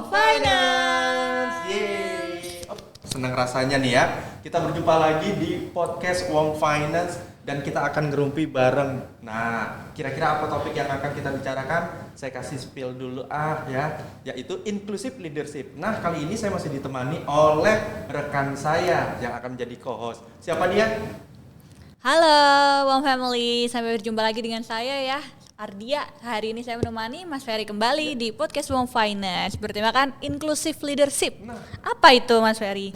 Wong Finance. Yeay. Senang rasanya nih ya, kita berjumpa lagi di podcast Wong Finance dan kita akan ngerumpi bareng. Nah, kira-kira apa topik yang akan kita bicarakan? Saya kasih spill dulu ya, yaitu inclusive leadership. Nah, kali ini saya masih ditemani oleh rekan saya yang akan menjadi co-host. Siapa dia? Halo Wong Family, sampai berjumpa lagi dengan saya ya, Ardia. Hari ini saya menemani Mas Ferry kembali di podcast Wong Finance bertemakan inclusive leadership. Apa itu Mas Ferry?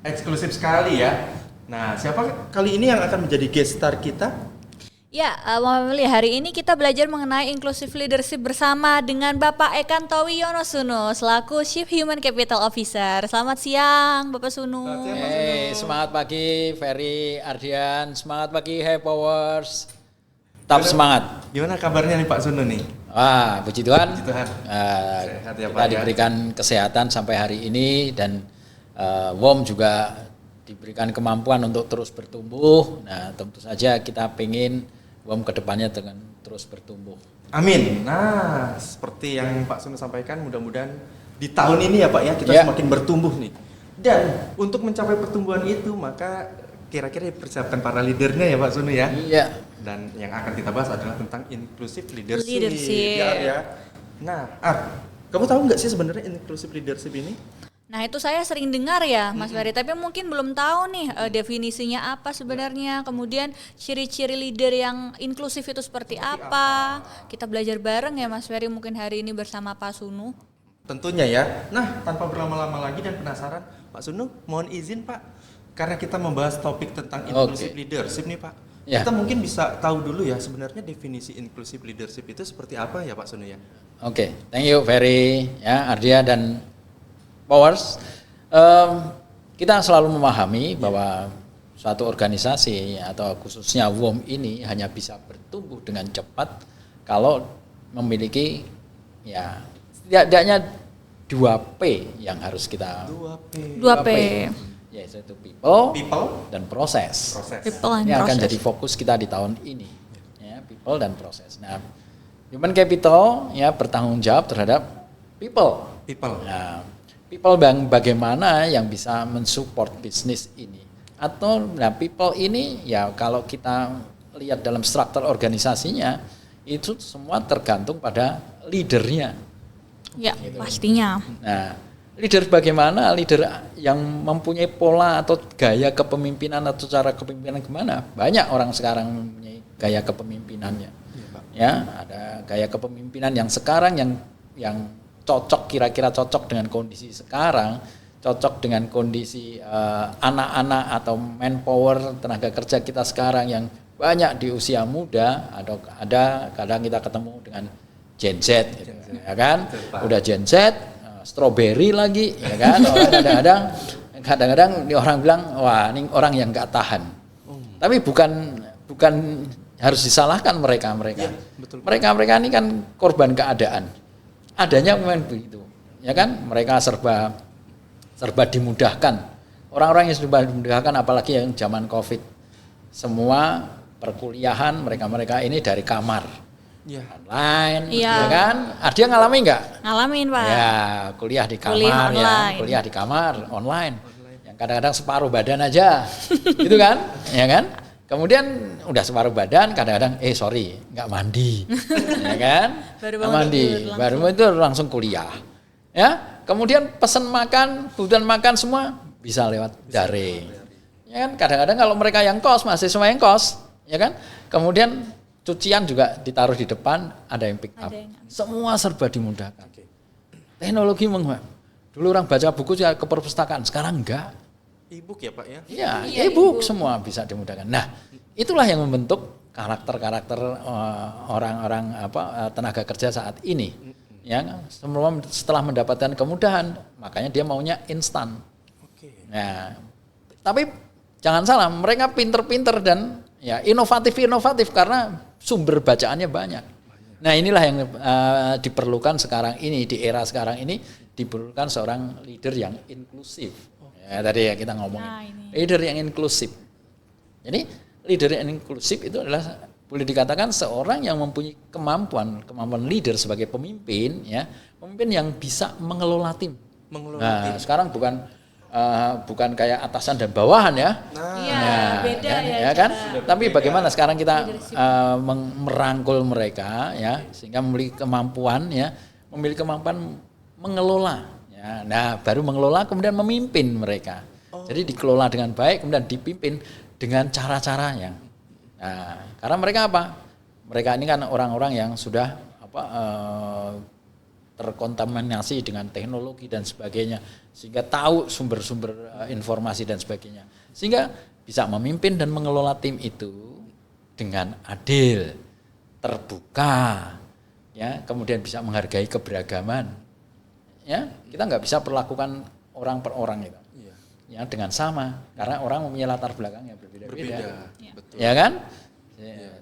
Eksklusif sekali ya. Nah, siapa kali ini yang akan menjadi guest star kita? Ya, Wong Family, hari ini kita belajar mengenai inclusive leadership bersama dengan Bapak Ekantowi Yonosuno selaku Chief Human Capital Officer. Selamat siang Bapak Sunu. Semangat pagi Ferry, Ardian, semangat pagi Hey Powers. Tetap semangat. Gimana kabarnya nih Pak Sunu nih? Wah, puji Tuhan. Puji Tuhan. Sehat ya, kita Pak, diberikan kesehatan sampai hari ini dan WOM juga diberikan kemampuan untuk terus bertumbuh. Nah, tentu saja kita pengen WOM kedepannya dengan terus bertumbuh. Amin. Nah, seperti yang Pak Sunu sampaikan, mudah-mudahan di tahun ini ya Pak ya kita semakin bertumbuh nih. Dan untuk mencapai pertumbuhan itu maka kira-kira dipersiapkan para leadernya ya Pak Sunu ya. Iya. Dan yang akan kita bahas adalah tentang inclusive leadership. Leadership. Ya. Nah, kamu tahu nggak sih sebenarnya inclusive leadership ini? Nah itu saya sering dengar ya Mas Ferry, tapi mungkin belum tahu nih definisinya apa sebenarnya, kemudian ciri-ciri leader yang inklusif itu seperti apa. Kita belajar bareng ya Mas Ferry mungkin hari ini bersama Pak Sunu. Tentunya ya. Nah, tanpa berlama-lama lagi dan penasaran, Pak Sunu mohon izin Pak, karena kita membahas topik tentang inclusive leadership nih Pak. Ya. Kita mungkin bisa tahu dulu ya sebenarnya definisi inclusive leadership itu seperti apa ya Pak Sunu ya? Oke, thank you Ferry, ya Ardia dan Powers. Kita selalu memahami bahwa suatu organisasi atau khususnya WOM ini hanya bisa bertumbuh dengan cepat kalau memiliki ya setidaknya 2P yang harus kita 2P. yaitu people dan proses. People and Ini akan process. jadi fokus kita di tahun ini. Ya, people dan proses. Nah, human capital ya bertanggung jawab terhadap people. Nah, people bagaimana yang bisa mensupport bisnis ini, atau nah people ini ya kalau kita lihat dalam struktur organisasinya itu semua tergantung pada leadernya. Ya pastinya. Nah, leader bagaimana, leader yang mempunyai pola atau gaya kepemimpinan atau cara kepemimpinan gimana? Banyak orang sekarang mempunyai gaya kepemimpinannya. Ya, ada gaya kepemimpinan yang sekarang yang cocok, kira-kira cocok dengan kondisi sekarang, cocok dengan kondisi anak-anak atau manpower tenaga kerja kita sekarang yang banyak di usia muda, ada kadang kita ketemu dengan Gen Z gitu, ya kan? Udah Gen Z, strawberry lagi, ya kan? Kadang-kadang orang bilang, wah ini orang yang nggak tahan. Tapi bukan harus disalahkan mereka. Ya, betul. Mereka ini kan korban keadaan. Adanya memang begitu, ya kan? Mereka serba dimudahkan. Orang-orang yang serba dimudahkan, apalagi yang zaman COVID, semua perkuliahan mereka ini dari kamar, online, ya kan? Dia ngalamin nggak? Ngalamin Pak. Ya, kuliah di kamar, kuliah di kamar online. Yang kadang-kadang separuh badan aja, gitu kan? Ya kan? Kemudian udah separuh badan, kadang-kadang nggak mandi, ya kan? Baru itu langsung kuliah, ya. Kemudian pesan makan, kebutuhan makan semua bisa lewat daring, ya kan? Kadang-kadang kalau mereka yang kos, mahasiswa yang kos, ya kan? Kemudian cucian juga ditaruh di depan, ada yang pick up, semua serba dimudahkan. Teknologi dulu orang baca buku ke perpustakaan, sekarang enggak. E-book ya Pak ya? Iya, e-book semua bisa dimudahkan. Nah, itulah yang membentuk karakter orang-orang tenaga kerja saat ini. Ya, setelah mendapatkan kemudahan, makanya dia maunya instan. Nah, tapi jangan salah, mereka pinter-pinter dan ya inovatif karena sumber bacaannya banyak. Nah, inilah yang diperlukan sekarang ini, di era sekarang ini diperlukan seorang leader yang inklusif. Ya, tadi ya kita ngomongin leader yang inklusif. Jadi leader yang inklusif itu adalah boleh dikatakan seorang yang mempunyai kemampuan leader sebagai pemimpin, ya, pemimpin yang bisa mengelola tim. Nah, sekarang bukan kayak atasan dan bawahan ya. Iya, beda ya kan? cara. Tapi bagaimana sekarang kita merangkul mereka ya sehingga memiliki kemampuan mengelola ya. Nah, baru mengelola kemudian memimpin mereka. Jadi dikelola dengan baik kemudian dipimpin dengan cara-caranya. Nah, karena mereka apa? Mereka ini kan orang-orang yang sudah terkontaminasi dengan teknologi dan sebagainya, sehingga tahu sumber-sumber informasi dan sebagainya, sehingga bisa memimpin dan mengelola tim itu dengan adil, terbuka, ya, kemudian bisa menghargai keberagaman, ya, kita nggak bisa perlakukan orang per orang itu, ya, dengan sama, karena orang mempunyai latar belakang yang berbeda-beda, ya kan?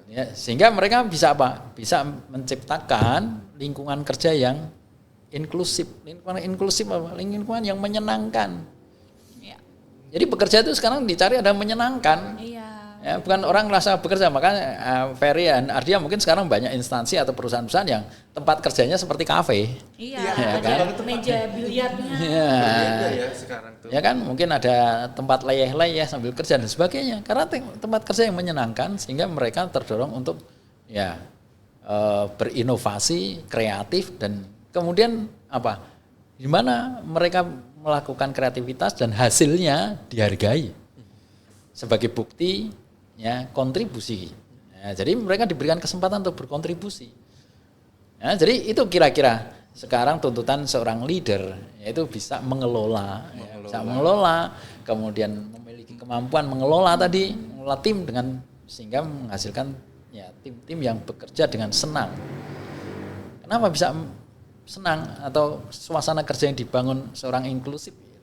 Ya, sehingga mereka bisa apa? Bisa menciptakan lingkungan kerja yang inklusif, lingkungan yang menyenangkan. Ya. Jadi bekerja itu sekarang dicari ada menyenangkan. Iya. Ya, bukan orang merasa bekerja, makanya Ferry dan Ardia mungkin sekarang banyak instansi atau perusahaan-perusahaan yang tempat kerjanya seperti kafe. Iya, ya, ada kan? meja biliarnya. Ya. Berbeda ya sekarang tuh. Ya kan, mungkin ada tempat leyeh-leyeh sambil kerja dan sebagainya. Karena tempat kerja yang menyenangkan sehingga mereka terdorong untuk ya berinovasi, kreatif, dan kemudian apa? Di mana mereka melakukan kreativitas dan hasilnya dihargai sebagai bukti ya kontribusi. Ya, jadi mereka diberikan kesempatan untuk berkontribusi. Ya, jadi itu kira-kira sekarang tuntutan seorang leader, yaitu bisa mengelola. Bisa mengelola, kemudian memiliki kemampuan mengelola tim dengan sehingga menghasilkan ya tim-tim yang bekerja dengan senang. Kenapa bisa senang atau suasana kerja yang dibangun seorang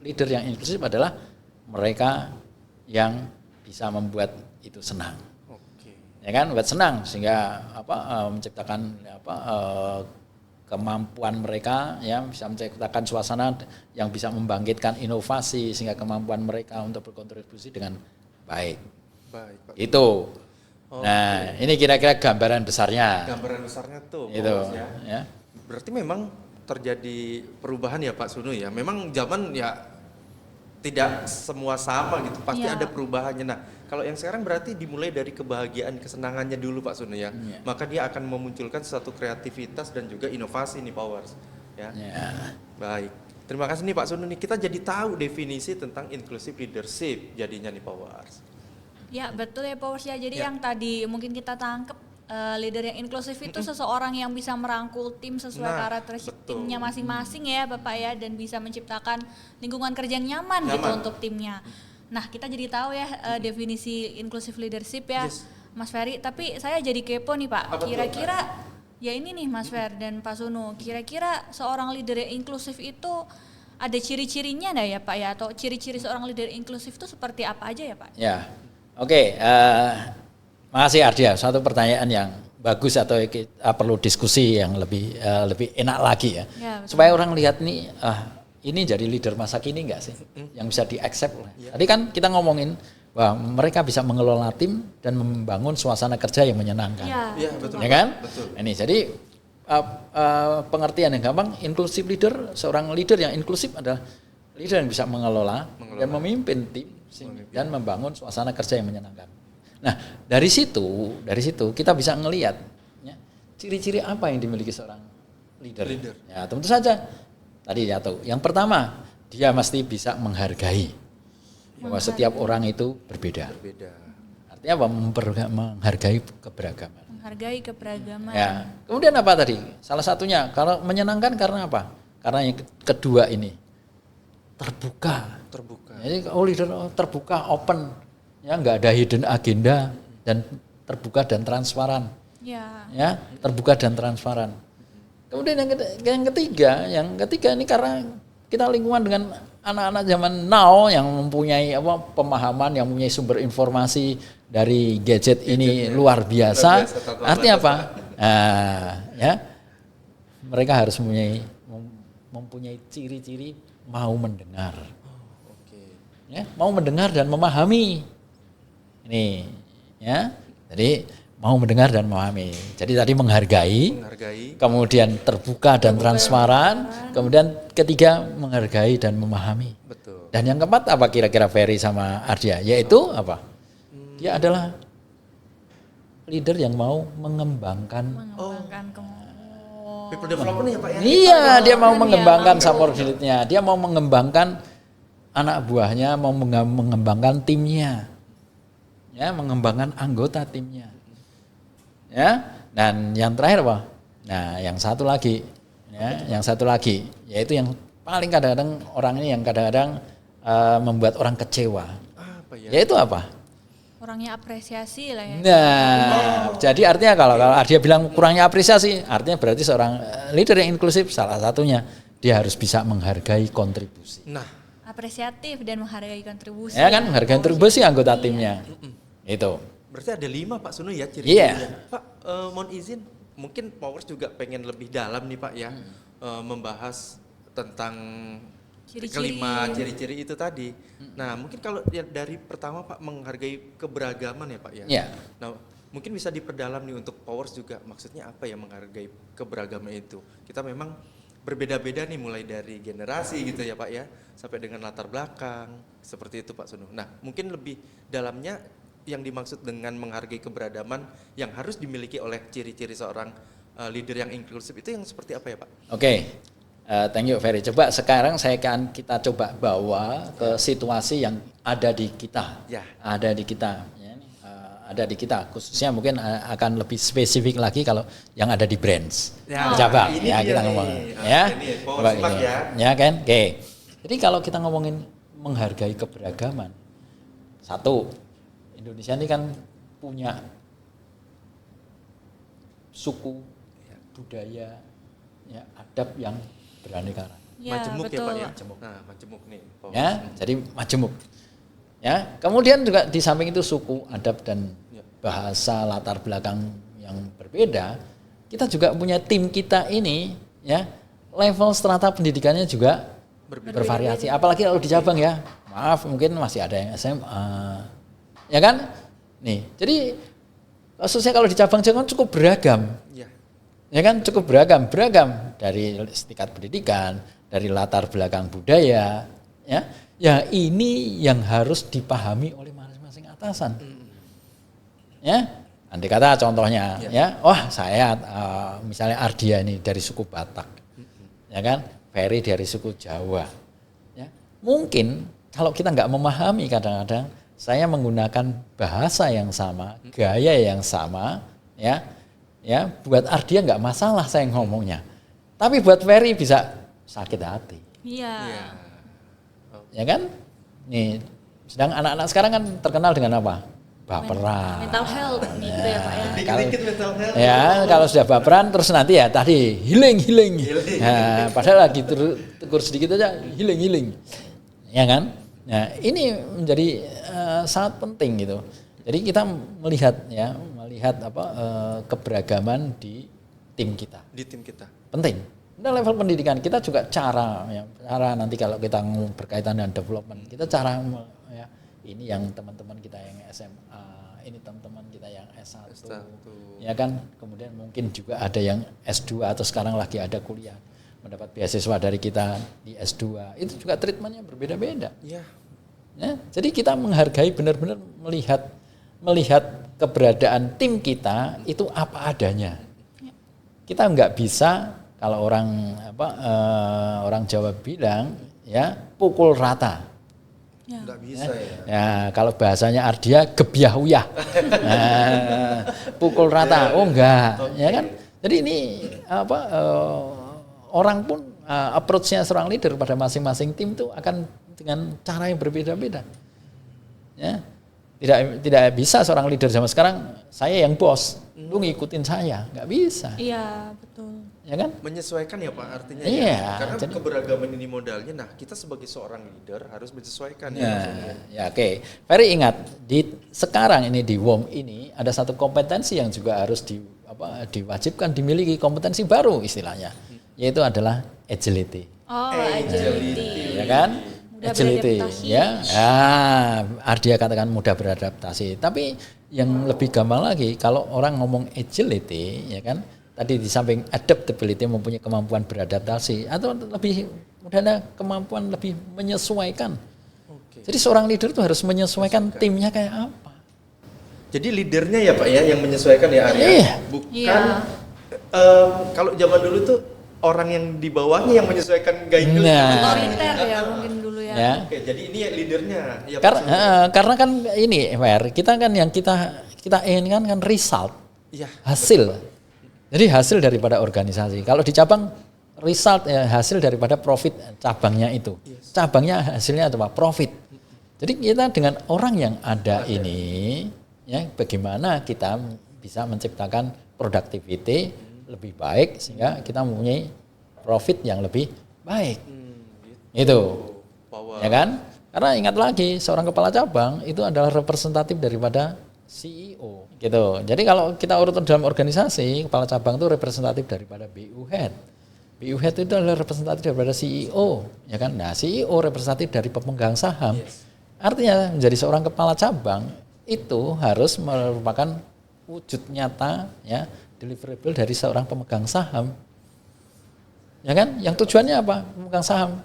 leader yang inklusif adalah mereka yang bisa membuat itu senang. Ya kan, buat senang sehingga menciptakan kemampuan mereka ya bisa menciptakan suasana yang bisa membangkitkan inovasi sehingga kemampuan mereka untuk berkontribusi dengan baik. Pak. Itu. Nah, ini kira-kira gambaran besarnya. Gambaran besarnya tuh. Itu. Ya. Berarti memang terjadi perubahan ya Pak Sunu ya. Memang zaman ya tidak semua sama gitu, pasti ada perubahannya. Nah, kalau yang sekarang berarti dimulai dari kebahagiaan, kesenangannya dulu Pak Sunu ya. Maka dia akan memunculkan suatu kreativitas dan juga inovasi nih Powers. Ya. Baik. Terima kasih nih Pak Sunu nih. Kita jadi tahu definisi tentang inclusive leadership jadinya nih Powers. Ya, betul ya Powers ya. Jadi yang tadi mungkin kita tangkap leader yang inklusif itu seseorang yang bisa merangkul tim sesuai karakteristik timnya masing-masing ya Bapak ya, dan bisa menciptakan lingkungan kerja yang nyaman gitu untuk timnya. Nah, kita jadi tahu ya definisi inclusive leadership ya Mas Ferry, tapi saya jadi kepo nih Pak. Kira-kira ya ini nih Mas Fer dan Pak Sunu, kira-kira seorang leader yang inklusif itu ada ciri-cirinya enggak ya Pak ya, atau ciri-ciri seorang leader inklusif itu seperti apa aja ya Pak? Ya. Oke, makasih Ardia, satu pertanyaan yang bagus atau kita perlu diskusi yang lebih enak lagi ya. Supaya orang lihat nih, ini jadi leader masa kini enggak sih? Yang bisa di-accept. Tadi kan kita ngomongin bahwa mereka bisa mengelola tim dan membangun suasana kerja yang menyenangkan. Iya, betul. Ya kan? Betul. Ini jadi pengertian yang gampang, inclusive leader, seorang leader yang inklusif adalah leader yang bisa mengelola. Dan memimpin tim dan membangun suasana kerja yang menyenangkan. Nah, dari situ kita bisa ngelihat ya, ciri-ciri apa yang dimiliki seorang leader. Ya, tentu saja tadi ya tahu. Yang pertama, dia mesti bisa menghargai bahwa setiap orang itu berbeda. Artinya apa? Menghargai keberagaman. Menghargai keberagaman. Ya. Kemudian apa tadi? Salah satunya kalau menyenangkan karena apa? Karena yang kedua ini terbuka. Jadi leader terbuka, open. Ya, nggak ada hidden agenda dan terbuka dan transparan. Ya, terbuka dan transparan. Kemudian yang ketiga ini karena kita lingkungan dengan anak-anak zaman now yang mempunyai pemahaman, yang mempunyai sumber informasi dari gadget ini luar biasa. Artinya apa? Ya, mereka harus mempunyai ciri-ciri mau mendengar. Ya, mau mendengar dan memahami. Ini ya. Jadi mau mendengar dan memahami. Jadi tadi menghargai, kemudian terbuka dan transparan, kemudian ketiga menghargai dan memahami. Betul. Dan yang keempat apa kira-kira Ferry sama Ardia? Yaitu apa? Dia adalah leader yang mau mengembangkan. People development ya Pak ya? Iya, dia mau mengembangkan subordinate-nya. Dia mau mengembangkan anak buahnya, mau mengembangkan timnya. Ya, mengembangkan anggota timnya. Ya, dan yang terakhir apa? Nah, yang satu lagi, yaitu yang paling kadang-kadang orang ini yang kadang-kadang membuat orang kecewa. Apa ya? Yaitu apa? Orangnya apresiasi lah ya. Nah, jadi artinya kalau dia bilang kurangnya apresiasi, artinya berarti seorang leader yang inklusif salah satunya dia harus bisa menghargai kontribusi. Nah, apresiatif dan menghargai kontribusi. Ya kan, menghargai kontribusi anggota timnya. Itu. berarti ada 5 Pak Sunu ya Iya. Pak, mohon izin, mungkin Powers juga pengen lebih dalam nih Pak ya, membahas tentang kelima ciri-ciri itu tadi. Nah, mungkin kalau dari pertama Pak menghargai keberagaman ya Pak ya. Iya. Nah, mungkin bisa diperdalam nih untuk Powers juga, maksudnya apa ya menghargai keberagaman itu. Kita memang berbeda-beda nih mulai dari generasi gitu ya Pak ya, sampai dengan latar belakang, seperti itu Pak Sunu. Nah, mungkin lebih dalamnya yang dimaksud dengan menghargai keberagaman yang harus dimiliki oleh ciri-ciri seorang leader yang inklusif itu yang seperti apa ya Pak? Oke. Thank you Ferry. Coba sekarang kita coba bawa ke situasi yang ada di kita. Ya. Ada di kita. Ya, ada di kita. Khususnya mungkin akan lebih spesifik lagi kalau yang ada di brands. Ya, Coba ini ya dia kita nih. ngomong. Ah, Ya. ini Coba Powers ini. ya. Ya kan? Oke. Jadi kalau kita ngomongin menghargai keberagaman. Satu, Indonesia ini kan punya suku, budaya, ya, adab yang beraneka ragam. Ya, Majemuk betul. ya Pak ya? Nah, majemuk nih. Powers. Ya, jadi majemuk. Ya, kemudian juga di samping itu suku, adab dan bahasa latar belakang yang berbeda, kita juga punya tim kita ini, ya, level strata pendidikannya juga bervariasi. Apalagi kalau di cabang ya, maaf mungkin masih ada yang SMA, ya kan? Nih, jadi khususnya kalau di cabang-cabang cukup beragam. Ya kan cukup beragam dari tingkat pendidikan, dari latar belakang budaya, ya. Ya ini yang harus dipahami oleh masing-masing atasan. Ya, andai kata contohnya, ya, wah saya misalnya Ardia ini dari suku Batak, ya kan, Ferry dari suku Jawa, ya. Mungkin kalau kita nggak memahami kadang-kadang, saya menggunakan bahasa yang sama, gaya yang sama, ya. Ya, buat Ardia nggak masalah saya ngomongnya, tapi buat Ferry bisa sakit hati. Iya. Ya kan? Nih, sedang anak-anak sekarang kan terkenal dengan apa? Baperan. Mental health gitu ya Pak ya. Dikit-dikit mental health. Ya, kalau sudah baperan terus nanti ya tadi healing. Nah, padahal lagi tegur sedikit aja healing. Ya kan? Nah, ini menjadi sangat penting gitu. Jadi kita melihat apa keberagaman di tim kita. Di tim kita. Penting. Nah, level pendidikan kita juga cara nanti kalau kita ngomong berkaitan dengan development, kita cara ya, ini yang teman-teman kita yang SMA, ini teman-teman kita yang S1. Ya kan? Kemudian mungkin juga ada yang S2 atau sekarang lagi ada kuliah mendapat beasiswa dari kita di S2. Itu juga treatmentnya berbeda-beda. Iya. Ya, jadi kita menghargai benar-benar melihat keberadaan tim kita itu apa adanya. Kita nggak bisa kalau orang Jawa bilang ya pukul rata. Nggak bisa ya. Ya kalau bahasanya Ardia gebyah-uyah. Pukul rata. Oh enggak, ya kan? Jadi ini orang pun approach-nya seorang leader pada masing-masing tim itu akan dengan cara yang berbeda-beda. Ya. Tidak bisa seorang leader zaman sekarang saya yang bos, lu ngikutin saya, nggak bisa. Iya, betul. Ya kan? Menyesuaikan ya Pak artinya. Iya, Ya. Karena jadi keberagaman ini modalnya. Nah, kita sebagai seorang leader harus menyesuaikan ya oke. Ferry ingat sekarang ini di WOM ini ada satu kompetensi yang juga harus diwajibkan dimiliki, kompetensi baru istilahnya, yaitu adalah agility. Oh, agility. Ya kan? Mudah Agility, beradaptasi. ya. Ardia katakan mudah beradaptasi. Tapi yang lebih gampang lagi kalau orang ngomong agility, ya kan? Tadi di samping adaptability mempunyai kemampuan beradaptasi atau lebih mudahnya kemampuan lebih menyesuaikan. Jadi seorang leader itu harus menyesuaikan timnya kayak apa. Jadi leadernya ya Pak ya yang menyesuaikan ya Arya. Iya. Bukan kalau zaman dulu tuh orang yang di bawahnya yang menyesuaikan gaya hidup. Otoriter ya mungkin dulu ya. Ya. Oke, jadi ini leadernya. Ya, Karena kan ini, kita kan yang kita inginkan kan result, hasil. Jadi hasil daripada organisasi. Kalau di cabang result hasil daripada profit cabangnya itu. Cabangnya hasilnya apa? Profit. Jadi kita dengan orang yang ada ini, ya bagaimana kita bisa menciptakan productivity lebih baik sehingga kita mempunyai profit yang lebih baik. Itu. Ya kan? Karena ingat lagi seorang kepala cabang itu adalah representatif daripada CEO gitu. Jadi kalau kita urut dalam organisasi, kepala cabang itu representatif daripada BU head. BU head itu adalah representatif daripada CEO, ya kan? Nah, CEO representatif dari pemegang saham. Artinya menjadi seorang kepala cabang itu harus merupakan wujud nyata ya, deliverable dari seorang pemegang saham. Ya kan? Yang tujuannya apa? Pemegang saham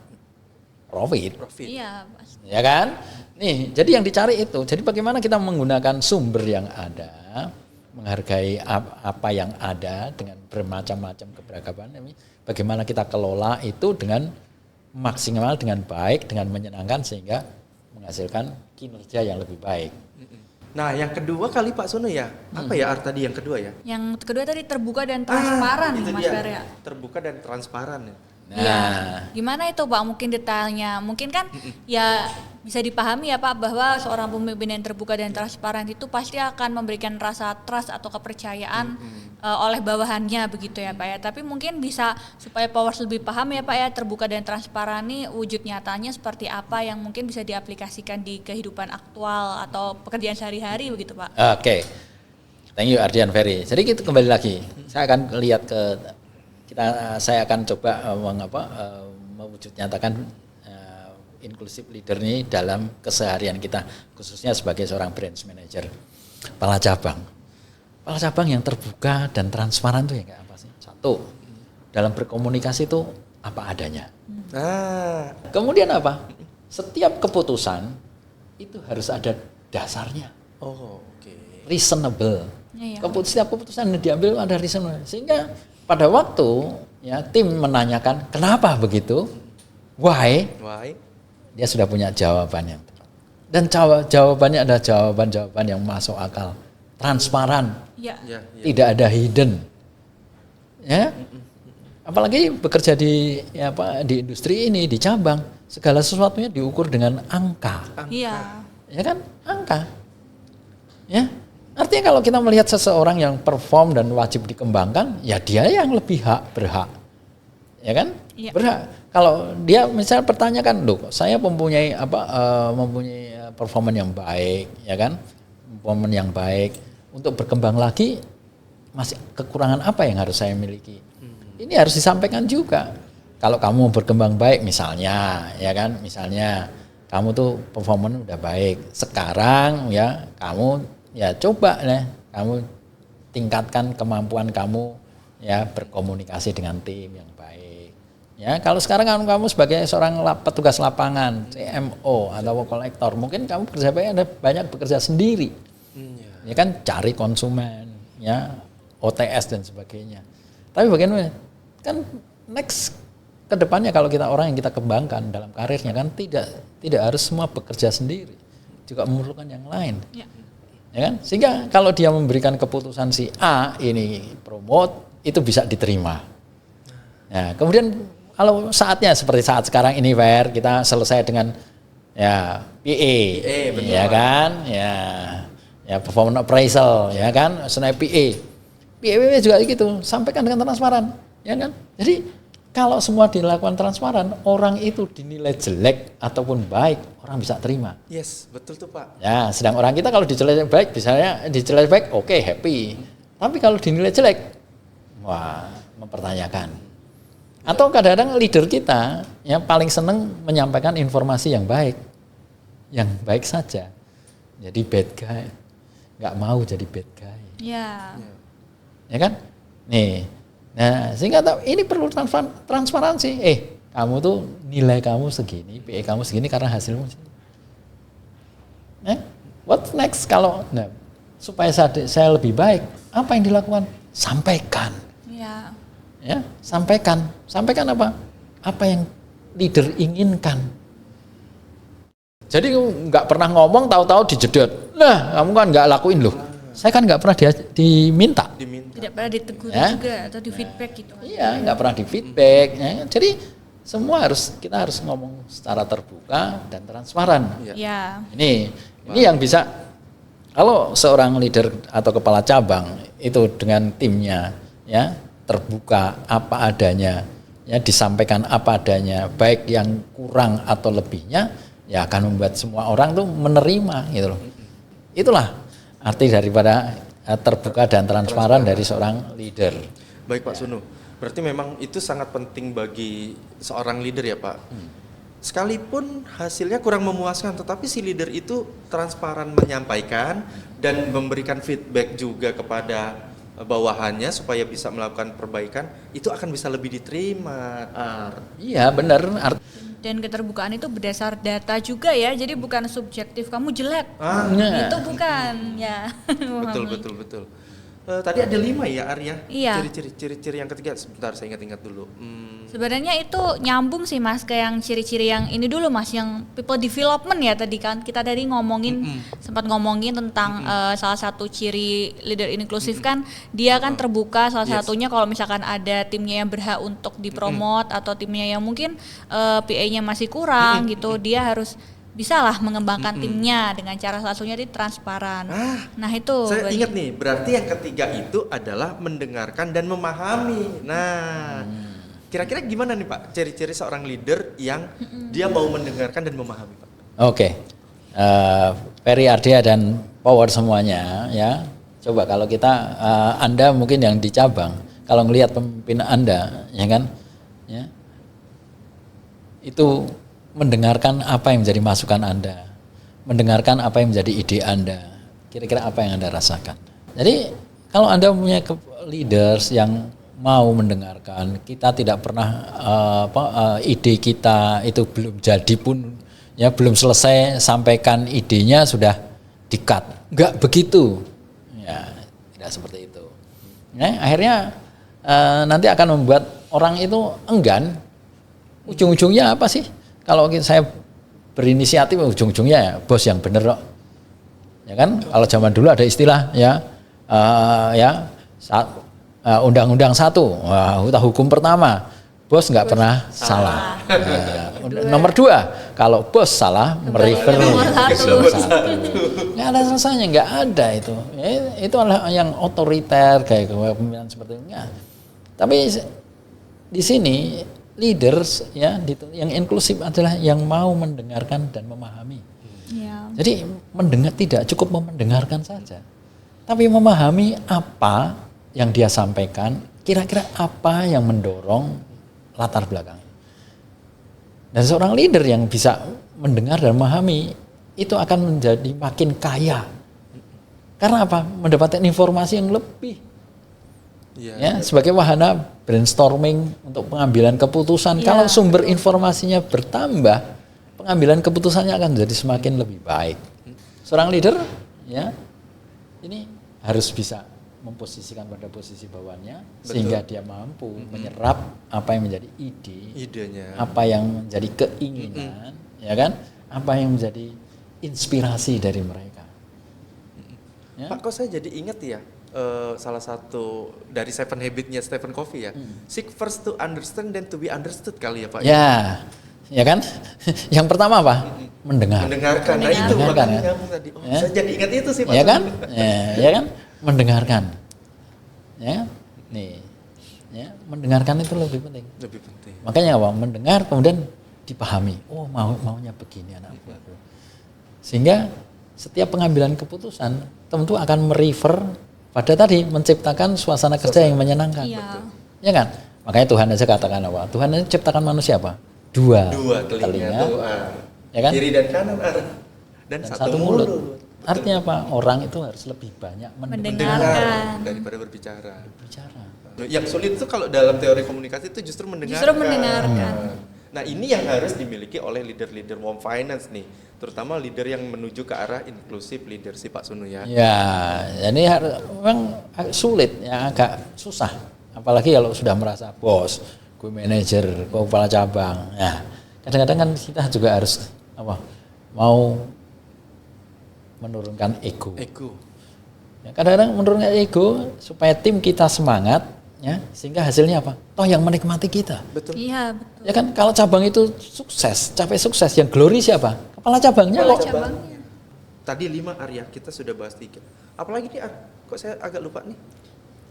profit. Iya, pasti. Ya kan? Nih, jadi yang dicari itu. Jadi bagaimana kita menggunakan sumber yang ada, menghargai apa yang ada dengan bermacam-macam keberagaman. Bagaimana kita kelola itu dengan maksimal, dengan baik, dengan menyenangkan sehingga menghasilkan kinerja yang lebih baik. Nah, yang kedua kali Pak Sono ya. Apa ya tadi yang kedua ya? Yang kedua tadi terbuka dan transparan itu Mas dia. Ferry. Terbuka dan transparan ya. Nah, Ya, gimana itu Pak? Mungkin detailnya, mungkin kan ya bisa dipahami ya Pak bahwa seorang pemimpin yang terbuka dan transparan itu pasti akan memberikan rasa trust atau kepercayaan oleh bawahannya begitu ya Pak ya. Tapi mungkin bisa supaya Powers lebih paham ya Pak ya, terbuka dan transparan ini wujud nyatanya seperti apa yang mungkin bisa diaplikasikan di kehidupan aktual atau pekerjaan sehari-hari begitu Pak. Oke. Thank you Ardian Ferry. Jadi kita kembali lagi. Saya akan lihat saya akan coba mewujud nyatakan inclusive leader ini dalam keseharian kita, khususnya sebagai seorang branch manager, kepala cabang. Kepala cabang yang terbuka dan transparan itu ya kayak apa sih? Satu, dalam berkomunikasi itu apa adanya. Kemudian apa? Setiap keputusan itu harus ada dasarnya. Oh, oke. Reasonable. Iya. Setiap keputusan yang diambil ada reasonable. Sehingga pada waktu ya tim menanyakan kenapa begitu, why, dia sudah punya jawaban yang tepat. Dan jawabannya adalah jawaban-jawaban yang masuk akal, transparan, tidak ada hidden. Ya, apalagi bekerja di industri ini, di cabang, segala sesuatunya diukur dengan angka. Iya. Ya kan, angka. Ya. Artinya kalau kita melihat seseorang yang perform dan wajib dikembangkan, ya dia yang lebih berhak. Ya kan? Iya. Berhak. Kalau dia misalnya pertanyakan, loh, saya mempunyai performan yang baik, ya kan? Performan yang baik. Untuk berkembang lagi, masih kekurangan apa yang harus saya miliki? Ini harus disampaikan juga. Kalau kamu berkembang baik misalnya, ya kan? Misalnya kamu tuh performan udah baik. Sekarang ya kamu ya coba kamu tingkatkan kemampuan kamu ya berkomunikasi dengan tim yang baik. Ya, kalau sekarang kamu sebagai seorang petugas lapangan, CMO atau kolektor, mungkin kamu banyak bekerja sendiri. Ya kan cari konsumen, ya, OTS dan sebagainya. Tapi bagaimana? Kan next ke depannya kalau kita orang yang kita kembangkan dalam karirnya kan tidak harus semua bekerja sendiri. Juga memerlukan yang lain. Ya kan? Sehingga kalau dia memberikan keputusan si A ini promote itu bisa diterima. Nah, kemudian kalau saatnya seperti saat sekarang ini kita selesai dengan ya PA, ya kan? Ya performance appraisal, ya kan? Senai PA juga gitu, sampaikan dengan transparan, ya kan? Jadi kalau semua dilakukan transparan, orang itu dinilai jelek ataupun baik, orang bisa terima. Yes, betul tuh Pak. Ya, sedang orang kita kalau dinilai baik, misalnya dinilai baik, oke, happy. Tapi kalau dinilai jelek, wah, mempertanyakan. Atau kadang-kadang leader kita yang paling senang menyampaikan informasi yang baik saja. Jadi bad guy. nggak mau jadi bad guy. Ya. Ya kan? Nih. Nah, sehingga ini perlu transparansi. Kamu tuh nilai kamu segini, PE kamu segini karena hasilmu segini. What next kalau supaya saya lebih baik, apa yang dilakukan? Sampaikan. Ya. Ya, sampaikan apa? Apa yang leader inginkan. Jadi nggak pernah ngomong, tahu-tahu dijedot. Nah, kamu kan nggak lakuin loh. Saya kan nggak pernah diminta. Tidak pernah ditegur juga atau di feedback gitu. Iya, nggak pernah di feedback. Ya. Jadi semua kita harus ngomong secara terbuka dan transparan. Ya. Ini yang bisa kalau seorang leader atau kepala cabang itu dengan timnya ya terbuka apa adanya, ya disampaikan apa adanya, baik yang kurang atau lebihnya, ya akan membuat semua orang tuh menerima gitu loh. Itulah arti daripada terbuka dan transparan dari seorang leader. Baik Pak Sunu, berarti memang itu sangat penting bagi seorang leader ya Pak. Sekalipun hasilnya kurang memuaskan, tetapi si leader itu transparan menyampaikan dan memberikan feedback juga kepada bawahannya supaya bisa melakukan perbaikan, itu akan bisa lebih diterima. Iya benar. Dan keterbukaan itu berdasar data juga ya, jadi bukan subjektif kamu jelek, itu bukan ya. Betul. Tadi ada 5 ya Arya. Iya. Ciri-ciri yang ketiga, sebentar saya ingat dulu. Sebenarnya itu nyambung sih Mas ke yang ciri-ciri yang ini dulu Mas, yang people development ya tadi kan kita tadi ngomongin sempat ngomongin tentang salah satu ciri leader inklusif kan dia kan terbuka salah satunya kalau misalkan ada timnya yang berhak untuk dipromot atau timnya yang mungkin PA-nya masih kurang gitu, dia harus bisalah mengembangkan timnya dengan cara salah satunya di transparan. Nah itu saya ingat nih, berarti yang ketiga itu adalah mendengarkan dan memahami. Nah kira-kira gimana nih Pak ciri-ciri seorang leader yang dia mau mendengarkan dan memahami Pak? Oke. Ferry, Ardia dan Power semuanya ya. Coba kalau kita Anda mungkin yang di cabang, kalau ngelihat pemimpin Anda ya kan ya. Itu mendengarkan apa yang menjadi masukan Anda, mendengarkan apa yang menjadi ide Anda, kira-kira apa yang Anda rasakan. Jadi kalau Anda punya leaders yang mau mendengarkan, kita tidak pernah ide kita itu belum jadi pun, ya belum selesai sampaikan idenya sudah di-cut, enggak begitu, ya tidak seperti itu. Ya, akhirnya nanti akan membuat orang itu enggan. Ujung-ujungnya apa sih? Kalau saya berinisiatif ujung-ujungnya ya bos yang bener kok. Ya kan? Kalau zaman dulu ada istilah ya undang-undang 1, hukum pertama, bos nggak pernah salah. Nomor 2, kalau bos salah merefer nomor 1. Nggak ada selesainya, nggak ada itu. Itu adalah yang otoriter kayak kepemimpinan seperti itu. Tapi di sini leaders ya yang inklusif adalah yang mau mendengarkan dan memahami. Ya. Jadi mendengar tidak cukup mendengarkan saja, tapi memahami apa yang dia sampaikan, kira-kira apa yang mendorong latar belakang. Dan seorang leader yang bisa mendengar dan memahami itu akan menjadi makin kaya. Karena apa? Mendapatkan informasi yang lebih. Ya, sebagai wahana brainstorming untuk pengambilan keputusan. Kalau sumber informasinya bertambah, pengambilan keputusannya akan menjadi semakin lebih baik. Seorang leader ya ini harus bisa memposisikan pada posisi bawahannya sehingga dia mampu menyerap apa yang menjadi idenya, apa yang menjadi keinginan, ya kan? Apa yang menjadi inspirasi dari mereka. Ya? Pak, kok saya jadi ingat ya salah satu dari 7 Habits-nya Stephen Covey ya. Seek first to understand then to be understood kali ya Pak. Ya kan? Yang pertama apa? Mendengarkan. Nah itu makanya nyambung tadi. Saya jadi ingat itu sih Pak. Ya kan? Ya kan? Mendengarkan. Ya. Nih. Ya, mendengarkan itu lebih penting. Lebih penting. Makanya apa? Mendengar kemudian dipahami. Oh, maunya begini anak buahku. Sehingga setiap pengambilan keputusan tentu akan merefer pada tadi menciptakan suasana kerja yang menyenangkan. Iya. Ya kan? Makanya Tuhan aja katakan apa? Tuhan aja ciptakan manusia apa? Dua telinga. Tuh, Ya kan? Kiri dan kanan dan satu mulut. Artinya apa? Orang itu harus lebih banyak Mendengarkan. daripada berbicara. berbicara. Yang sulit itu kalau dalam teori komunikasi itu justru mendengarkan. Justru mendengarkan. Nah ini yang harus dimiliki oleh leader-leader Wom Finance nih, terutama leader yang menuju ke arah inclusive leadership Pak Sunu ya. Ya, ini memang agak sulit, ya agak susah. Apalagi kalau sudah merasa bos, gue manajer, gue kepala cabang. Nah, kadang-kadang kan kita juga harus mau menurunkan ego. Ya, kadang-kadang menurunkan ego supaya tim kita semangat, ya, sehingga hasilnya apa? Toh yang menikmati kita. Betul. Iya, betul. Ya kan kalau cabang itu sukses, capai sukses, yang glory siapa? Kepala cabangnya Kepala kok. cabangnya. Tadi 5 Arya, kita sudah bahas 3. Apalagi nih Ar, kok saya agak lupa nih.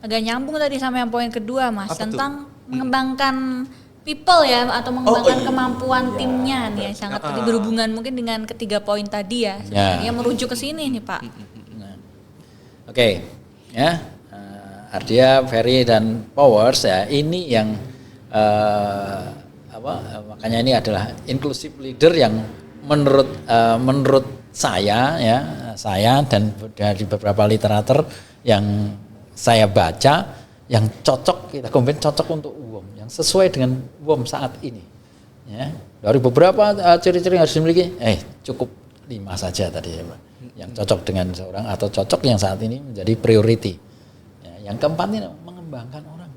Agak nyambung tadi sama yang poin kedua, Mas, Apa tentang mengembangkan people ya, atau mengembangkan iya. kemampuan timnya nih, yang sangat tadi berhubungan mungkin dengan ketiga poin tadi ya. Sebenarnya merujuk ke sini nih, Pak. Nah, oke, ya, Ardia, Ferry dan Powers ya, ini yang makanya ini adalah inclusive leader yang menurut saya ya, saya dan dari beberapa literatur yang saya baca, yang cocok kita combine cocok untuk WOM, yang sesuai dengan WOM saat ini. Ya, dari beberapa ciri-ciri yang harus dimiliki, cukup 5 saja tadi ya, Pak. Yang cocok dengan seorang atau cocok yang saat ini menjadi priority. Ya, yang keempat ini mengembangkan orang.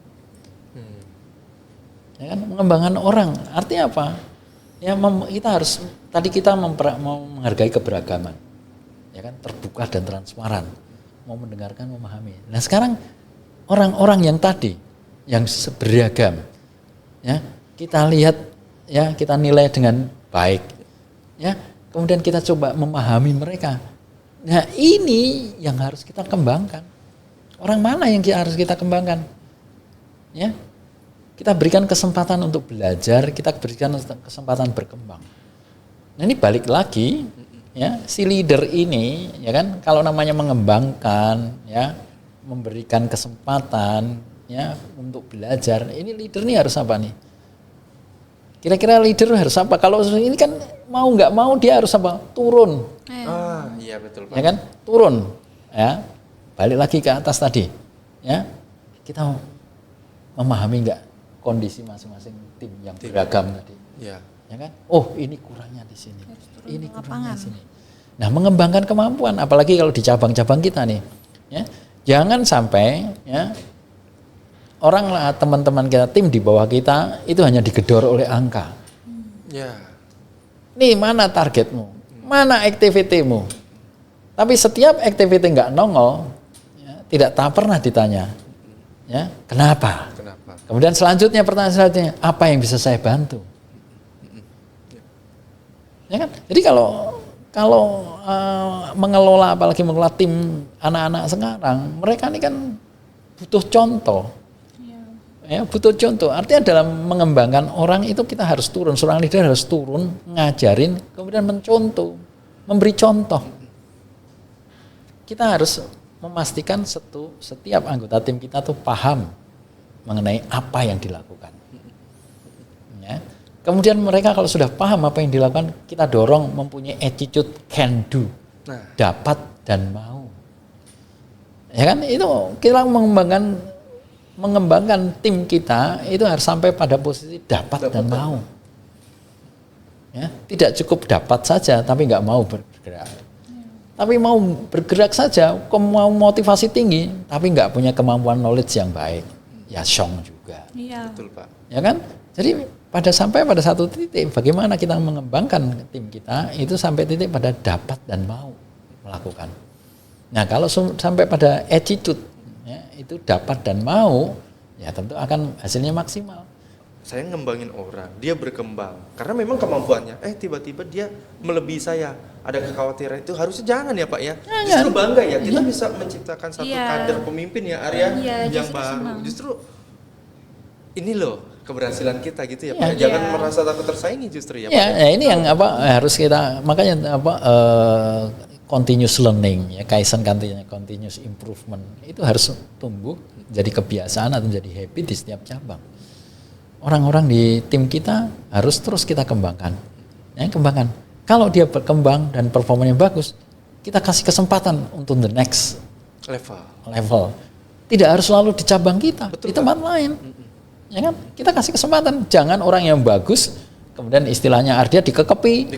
Ya kan, mengembangkan orang. Artinya apa? Ya kita harus tadi kita menghargai keberagaman. Ya kan, terbuka dan transparan. Mau mendengarkan, memahami. Nah, sekarang orang-orang yang tadi yang beragam, ya, kita lihat, ya, kita nilai dengan baik. Ya, kemudian kita coba memahami mereka. Nah, ini yang harus kita kembangkan. Orang mana yang harus kita kembangkan? Ya. Kita berikan kesempatan untuk belajar, kita berikan kesempatan berkembang. Nah, ini balik lagi, ya, si leader ini, ya kan, kalau namanya mengembangkan, ya, memberikan kesempatan, ya, untuk belajar, ini leader ini harus apa nih? Kira-kira leader harus apa? Kalau ini kan mau nggak mau dia harus apa? Turun. Iya betul Pak. Ya kan? Turun. Ya. Balik lagi ke atas tadi. Ya. Kita memahami nggak kondisi masing-masing tim yang beragam tadi. Iya. Ya kan? Oh, ini kurangnya di sini. Ini kurangnya di sini. Nah, mengembangkan kemampuan apalagi kalau di cabang-cabang kita nih. Ya. Jangan sampai, ya, teman-teman kita, tim di bawah kita itu hanya digedor oleh angka. Ya. Nih, mana targetmu? Mana aktivitimu? Tapi setiap aktiviti nggak nongol, ya, tidak pernah ditanya, ya, kenapa? Kemudian pertanyaan selanjutnya, apa yang bisa saya bantu? Ya kan? Jadi kalau mengelola, apalagi mengelola tim anak-anak sekarang, mereka ini kan butuh contoh. Ya, butuh contoh. Artinya dalam mengembangkan orang itu kita harus turun, seorang leader harus turun, ngajarin, kemudian mencontoh, memberi contoh. Kita harus memastikan setiap anggota tim kita tuh paham mengenai apa yang dilakukan. Ya. Kemudian mereka kalau sudah paham apa yang dilakukan, kita dorong mempunyai attitude can do, dapat dan mau. Ya kan, itu kita mengembangkan tim kita itu harus sampai pada posisi dapat dan mau. Ya, tidak cukup dapat saja tapi nggak mau bergerak. Tapi mau bergerak saja, mau motivasi tinggi tapi nggak punya kemampuan knowledge yang baik, ya syong juga. Iya. Betul Pak. Ya kan? Jadi sampai pada satu titik bagaimana kita mengembangkan tim kita itu sampai titik pada dapat dan mau melakukan. Nah, kalau sampai pada attitude, ya, itu dapat dan mau, ya tentu akan hasilnya maksimal. Saya ngembangin orang, dia berkembang karena memang kemampuannya. Tiba-tiba dia melebihi saya. Ada kekhawatiran itu harusnya jangan ya Pak ya. Justru bangga ya kita bisa menciptakan satu kader pemimpin ya Arya yang baru. Justru ini loh keberhasilan kita gitu ya Pak. Jangan merasa takut tersaingi justru ya Pak. Ya, ini yang harus kita, makanya continuous learning, ya, Kaizen continuous improvement itu harus tumbuh jadi kebiasaan atau menjadi habit di setiap cabang. Orang-orang di tim kita harus terus kita kembangkan. Ya, kembangkan. Kalau dia berkembang dan performanya bagus, kita kasih kesempatan untuk the next level. Tidak harus selalu di cabang kita, Betul, di tempat lain. Ya kan? Kita kasih kesempatan. Jangan orang yang bagus kemudian istilahnya Ardia dikekepi.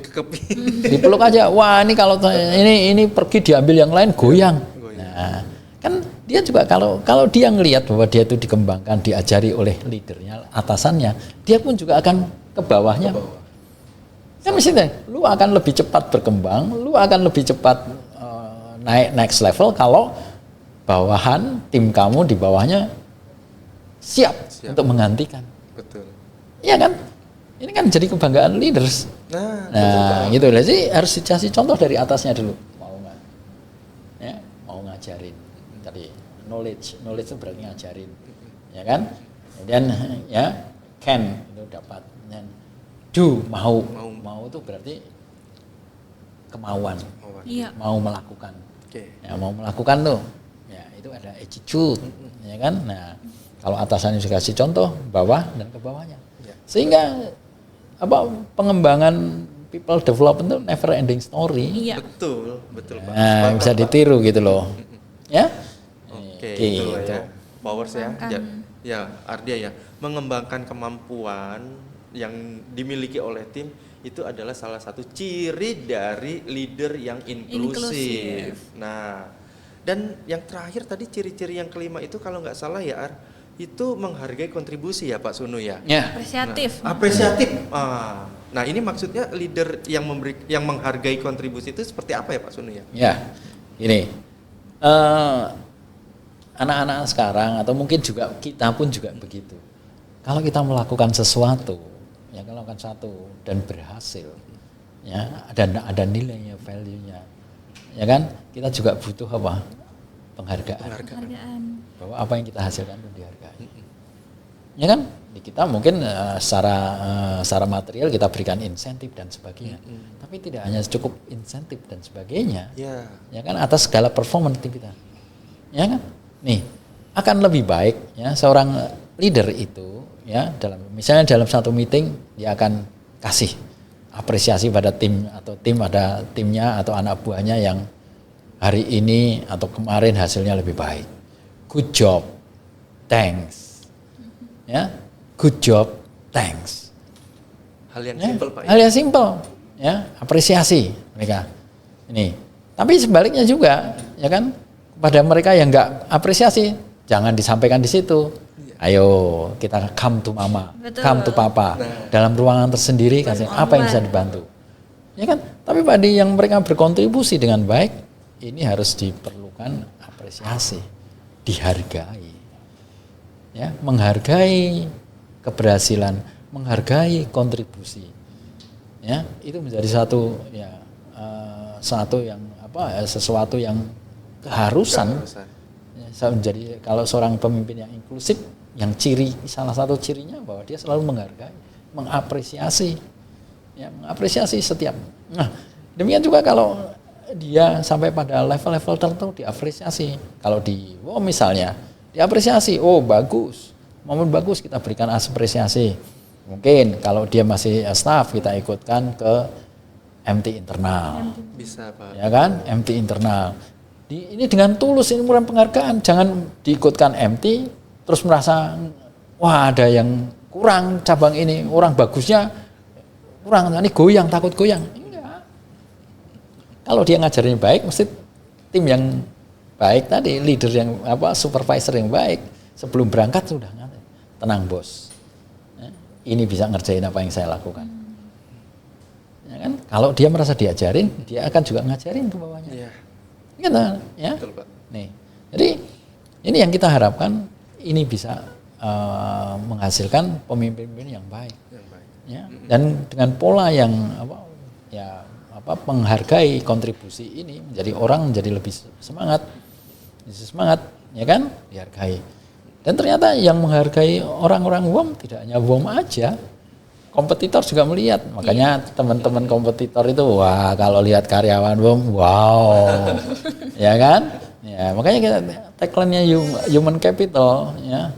Dipeluk aja. Wah, ini kalau ini pergi diambil yang lain goyang. Nah, kan dia juga kalau dia ngelihat bahwa dia itu dikembangkan, diajari oleh leadernya, atasannya, dia pun juga akan ke bawahnya. Kan mesti lu akan lebih cepat berkembang, lu akan lebih cepat naik next level kalau bawahan tim kamu di bawahnya siap untuk menggantikan. Betul. Iya kan? Ini kan jadi kebanggaan leaders. Nah gitu lah sih, harus dikasih contoh dari atasnya dulu. Mau nggak? Ya, mau ngajarin. Tadi knowledge itu berarti ngajarin. Ya kan? Kemudian ya can itu dapat. Dan do mau itu berarti kemauan. Iya. Mau melakukan. Ya, mau melakukan tuh. Ya, itu ada attitude, ya kan? Nah, kalau atasannya dikasih contoh, bawah dan ke bawahnya. Sehingga pengembangan people development itu never ending story. Iya. Betul Pak. Nah, bisa ditiru gitu loh. Ya? Oke, gitu. itulah ya. Powers ya. Ya, Ardia ya. Mengembangkan kemampuan yang dimiliki oleh tim itu adalah salah satu ciri dari leader yang inklusif. Nah, dan yang terakhir tadi ciri-ciri yang kelima itu kalau nggak salah ya itu menghargai kontribusi ya Pak Sunu ya. Apresiatif. Apresiatif. Nah ini maksudnya leader yang menghargai kontribusi itu seperti apa ya Pak Sunu ya? Ya, ini anak-anak sekarang atau mungkin juga kita pun juga begitu. Kalau kita melakukan sesuatu, ya kalau melakukan satu dan berhasil, ya ada nilainya, value-nya. Ya kan, kita juga butuh apa? Penghargaan. Bahwa apa yang kita hasilkan itu dihargai. Ya kan, kita mungkin secara material kita berikan insentif dan sebagainya. Tapi tidak hanya cukup insentif dan sebagainya. Ya kan, atas segala performance kita. Ya kan, nih akan lebih baik ya seorang leader itu ya misalnya dalam satu meeting dia akan kasih apresiasi pada tim atau tim ada timnya atau anak buahnya yang hari ini atau kemarin hasilnya lebih baik. Good job, thanks. Ya, good job, thanks. Hal yang simpel Pak. Hal yang simpel, ya apresiasi mereka. Ini. Tapi sebaliknya juga, ya kan pada mereka yang nggak apresiasi jangan disampaikan di situ. Ayo kita come to mama, come to papa. Dalam ruangan tersendiri kasih apa yang bisa dibantu. Ya kan? Tapi pada yang mereka berkontribusi dengan baik, ini harus diperlukan apresiasi, dihargai. Ya, menghargai keberhasilan, menghargai kontribusi. Ya, itu menjadi sesuatu yang keharusan. Jadi kalau seorang pemimpin yang inklusif, yang salah satu cirinya bahwa dia selalu menghargai, mengapresiasi, ya, mengapresiasi setiap. Nah, demikian juga kalau dia sampai pada level-level tertentu diapresiasi. Kalau misalnya diapresiasi, bagus, momen bagus kita berikan apresiasi. Mungkin kalau dia masih staff kita ikutkan ke MT internal. Bisa Pak. Ya kan, MT internal. Ini dengan tulus, ini bukan penghargaan. Jangan diikutkan MT terus merasa wah ada yang kurang cabang ini, orang bagusnya kurang, ini goyang, takut goyang. Enggak. Kalau dia ngajarin baik, mesti tim yang baik tadi, leader yang supervisor yang baik sebelum berangkat sudah tenang bos. Ini bisa ngerjain apa yang saya lakukan. Ya kan? Kalau dia merasa diajarin, dia akan juga ngajarin ke bawahnya. Iya. Gitu, ya. Betul, Pak. Nih. Jadi ini yang kita harapkan ini bisa menghasilkan pemimpin-pemimpin yang baik. Ya. Dan dengan pola yang menghargai kontribusi ini menjadi orang menjadi lebih semangat, ya kan? Dihargai. Dan ternyata yang menghargai orang-orang WOM tidak hanya WOM aja, kompetitor juga melihat. Makanya teman-teman kompetitor itu wah kalau lihat karyawan WOM, wow, ya kan? Ya makanya kita tagline-nya human capital, ya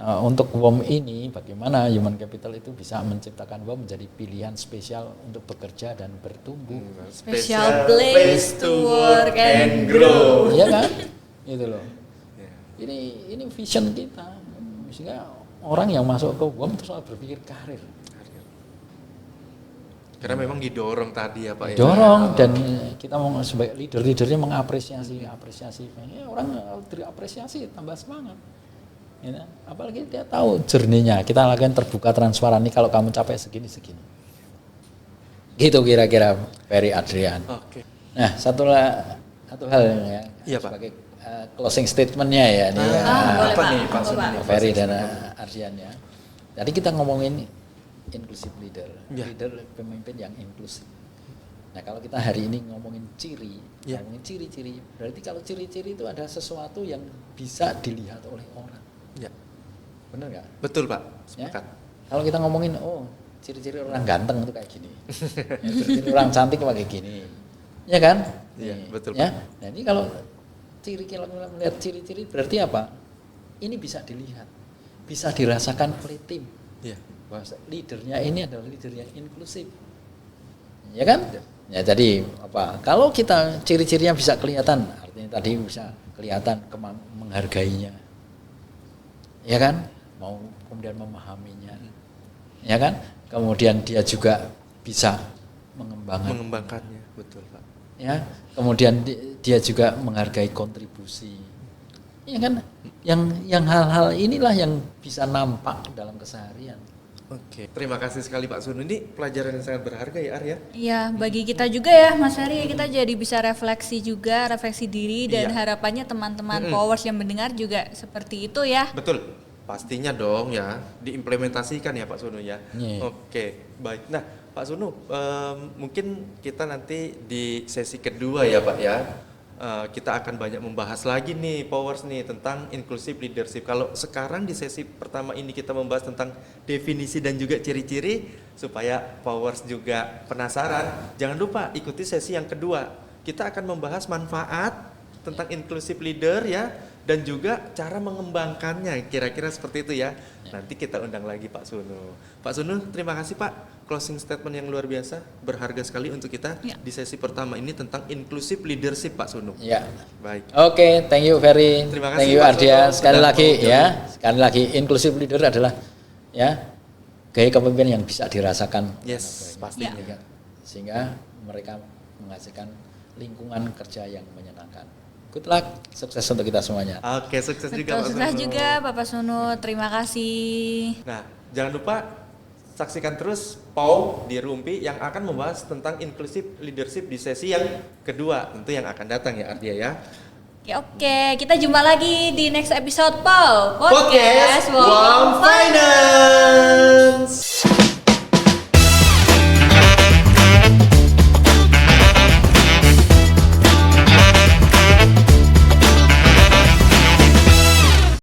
untuk WOM ini bagaimana human capital itu bisa menciptakan WOM menjadi pilihan spesial untuk bekerja dan bertumbuh. Special place to work and grow. Iya kan? Itu loh. Ini vision kita. Sehingga orang yang masuk ke WOM itu selalu berpikir karir. Karena memang didorong tadi ya Pak. Dorong dan kita mau sebagai leadernya mengapresiasi. Ya, orang terapresiasi tambah semangat. Ya, apalagi dia tahu journey-nya. Kita lakukan terbuka transparan nih kalau kamu capai segini. Gitu kira-kira Ferry Adrian. Oke. Nah, satu hal ya Iya, Pak. sebagai closing statement-nya ya nih. boleh, apa Pak. nih Pak Apa, Suni? Pak? Ferry dan Ardian ya. Tadi kita ngomongin inclusive leader, Ya. leader pemimpin yang inklusif. Nah kalau kita hari ini ngomongin ciri, Ya. ngomongin ciri-ciri, berarti kalau ciri-ciri itu ada sesuatu yang bisa dilihat oleh orang, Ya. bener nggak? Betul Pak, Ya? sepakat. Kalau kita ngomongin, ciri-ciri orang ganteng itu kayak gini, ya, ciri-ciri orang cantik kayak gini, ya kan? Iya, Nih, betul, ya. Nah ini kalau kalau melihat ciri-ciri berarti apa? Ini bisa dilihat, bisa dirasakan oleh tim. Iya. Bahwa leadernya ini adalah leader yang inklusif, ya kan? Ya jadi apa? Kalau kita ciri-cirinya bisa kelihatan, artinya tadi bisa kelihatan menghargainya, ya kan? Mau kemudian memahaminya, ya kan? Kemudian dia juga bisa Mengembangkannya, betul Pak. ya. Kemudian dia juga menghargai kontribusi, ya kan? Yang hal-hal inilah yang bisa nampak dalam keseharian. Oke, terima kasih sekali Pak Sunu. Ini pelajaran yang sangat berharga ya Arya. Iya, bagi kita juga ya Mas Ferry, kita jadi bisa refleksi diri dan Iya. harapannya teman-teman Powers yang mendengar juga seperti itu ya. Betul, pastinya dong ya, diimplementasikan ya Pak Sunu ya. Iya. Oke, baik. Nah Pak Sunu, mungkin kita nanti di sesi kedua ya Pak ya, kita akan banyak membahas lagi nih Powers nih tentang inclusive leadership. Kalau sekarang di sesi pertama ini kita membahas tentang definisi dan juga ciri-ciri supaya Powers juga penasaran. Jangan lupa ikuti sesi yang kedua. Kita akan membahas manfaat tentang inclusive leader ya dan juga cara mengembangkannya. Kira-kira seperti itu ya. Nanti kita undang lagi Pak Sunu. Pak Sunu, terima kasih Pak. Closing statement yang luar biasa, berharga sekali untuk kita Ya. di sesi pertama ini tentang inclusive leadership Pak Sunu. Ya. Baik. Oke, thank you Ferry. Terima kasih, Thank you Pak Ardia. Sono. Sekali Sudah lagi mau ya, sekali lagi inclusive leader adalah ya gaya kepemimpinan yang bisa dirasakan. Yes, pastinya. Ya. Sehingga mereka menghasilkan lingkungan kerja yang menyenangkan. Good luck, sukses untuk kita semuanya. Oke, sukses juga Betul, Pak sukses Sunu. juga Bapak Sunu, terima kasih. Nah, jangan lupa saksikan terus POW di Rumpi yang akan membahas tentang inclusive leadership di sesi yang kedua, tentu yang akan datang ya Ardia ya. Oke, kita jumpa lagi di next episode Podcast Podcast Wong Finance.